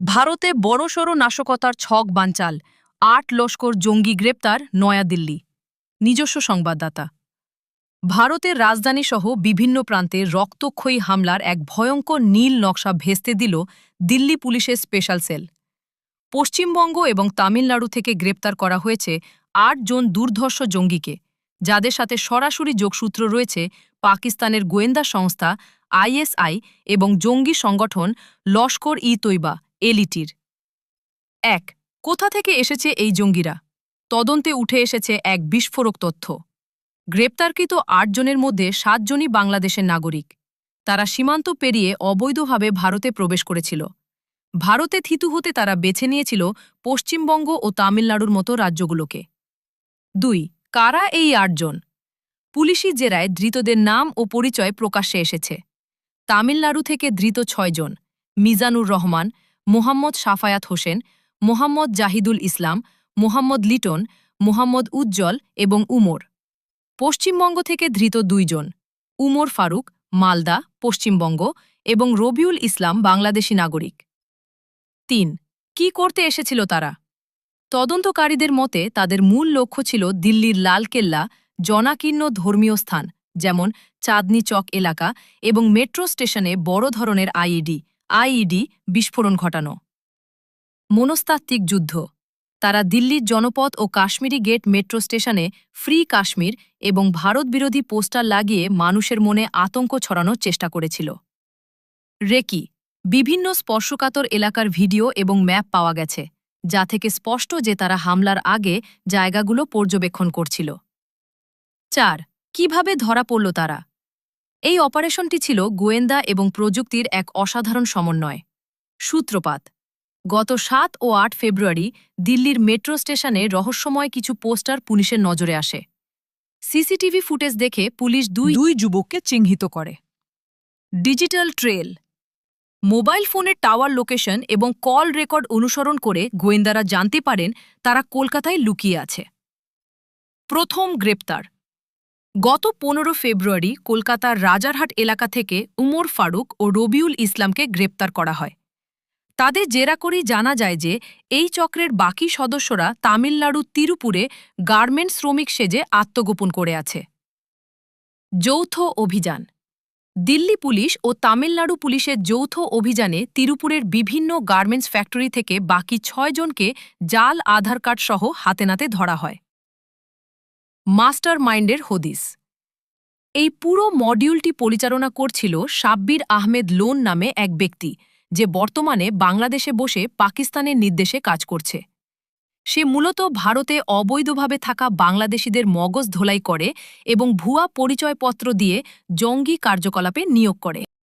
ভারতে বড়সড় নাশকতার ছক বানচাল, ৮ লস্কর জঙ্গি গ্রেপ্তার নয়াদিল্লি। নিজস্ব সংবাদদাতা। ভারতের রাজধানীসহ বিভিন্ন প্রান্তে রক্তক্ষয়ী হামলার এক ভয়ঙ্কর নীল নকশা ভেস্তে দিল দিল্লি পুলিশের স্পেশাল সেল। পশ্চিমবঙ্গ এবং তামিলনাড়ু থেকে গ্রেপ্তার করা হয়েছে ৮ জন দুর্ধর্ষ জঙ্গিকে, যাদের সাথে সরাসরি যোগসূত্র রয়েছে পাকিস্তানের গোয়েন্দা সংস্থা আইএসআই এবং জঙ্গি সংগঠন লস্কর-ই-তৈবা এলইটির। ১. কোথা থেকে এসেছে এই জঙ্গিরা? তদন্তে উঠে এসেছে এক বিস্ফোরক তথ্য। গ্রেপ্তারকৃত ৮ জনের মধ্যে ৭ জনই বাংলাদেশের নাগরিক। তারা সীমান্ত পেরিয়ে অবৈধভাবে ভারতে প্রবেশ করেছিল। ভারতে থিতু হতে তারা বেছে নিয়েছিল পশ্চিমবঙ্গ ও তামিলনাড়ুর মতো রাজ্যগুলোকে। ২. কারা এই ৮ জন? পুলিশি জেরায় ধৃতদের নাম ও পরিচয় প্রকাশ্যে এসেছে। তামিলনাড়ু থেকে ধৃত ৬ জন: মিজানুর রহমান, মোহাম্মদ সাফায়াত হোসেন, মোহাম্মদ জাহিদুল ইসলাম, মোহাম্মদ লিটন, মোহাম্মদ উজ্জ্বল এবং উমর। পশ্চিমবঙ্গ থেকে ধৃত ২ জন: উমর ফারুক, মালদা, পশ্চিমবঙ্গ এবং রবিউল ইসলাম, বাংলাদেশি নাগরিক। ৩. কি করতে এসেছিল তারা? তদন্তকারীদের মতে তাদের মূল লক্ষ্য ছিল দিল্লির লালকেল্লা, জনাকীর্ণ ধর্মীয় স্থান যেমন চাঁদনি চক এলাকা এবং মেট্রো স্টেশনে বড় ধরনের আইইডি বিস্ফোরণ ঘটানো। মনস্তাত্ত্বিক যুদ্ধ। তারা দিল্লির জনপথ ও কাশ্মীরি গেট মেট্রো স্টেশনে ফ্রি কাশ্মীর এবং ভারত বিরোধী পোস্টার লাগিয়ে মানুষের মনে আতঙ্ক ছড়ানোর চেষ্টা করেছিল। রেকি। বিভিন্ন স্পর্শকাতর এলাকার ভিডিও এবং ম্যাপ পাওয়া গেছে, যা থেকে স্পষ্ট যে তারা হামলার আগে জায়গাগুলো পর্যবেক্ষণ করছিল। ৪. কিভাবে ধরা পড়ল তারা? এই অপারেশনটি ছিল গোয়েন্দা এবং প্রযুক্তির এক অসাধারণ সমন্বয়। সূত্রপাত: গত ৭ ও ৮ ফেব্রুয়ারি দিল্লির মেট্রো স্টেশনে রহস্যময় কিছু পোস্টার পুলিশের নজরে আসে। সিসিটিভি ফুটেজ দেখে পুলিশ দুই যুবককে চিহ্নিত করে। Digital trail. মোবাইল ফোনের টাওয়ার লোকেশন এবং কল রেকর্ড অনুসরণ করে গোয়েন্দারা জানতে পারেন তারা কলকাতায় লুকিয়ে আছে। প্রথম গ্রেপ্তার। গত ১৫ ফেব্রুয়ারি কলকাতার রাজারহাট এলাকা থেকে উমর ফারুক ও রবিউল ইসলামকে গ্রেপ্তার করা হয়। তাদের জেরা করেই জানা যায় যে এই চক্রের বাকি সদস্যরা তামিলনাড়ুর তিরুপুরে গার্মেন্টস শ্রমিক সেজে আত্মগোপন করে আছে। যৌথ অভিযান। দিল্লি পুলিশ ও তামিলনাড়ু পুলিশের যৌথ অভিযানে তিরুপুরের বিভিন্ন গার্মেন্টস ফ্যাক্টরি থেকে বাকি ৬ জনকে জাল আধার কার্ড সহ হাতেনাতে ধরা হয়। মাস্টার মাইন্ডের হদিস। এই পুরো মডিউলটি পরিচালনা করছিল সাব্বির আহমেদ লোন নামে এক ব্যক্তি, যে বর্তমানে বাংলাদেশে বসে পাকিস্তানের নির্দেশে কাজ করছে। সে মূলত ভারতে অবৈধভাবে থাকা বাংলাদেশিদের মগজ ধোলাই করে এবং ভুয়া পরিচয়পত্র দিয়ে জঙ্গি কার্যকলাপে নিয়োগ করে।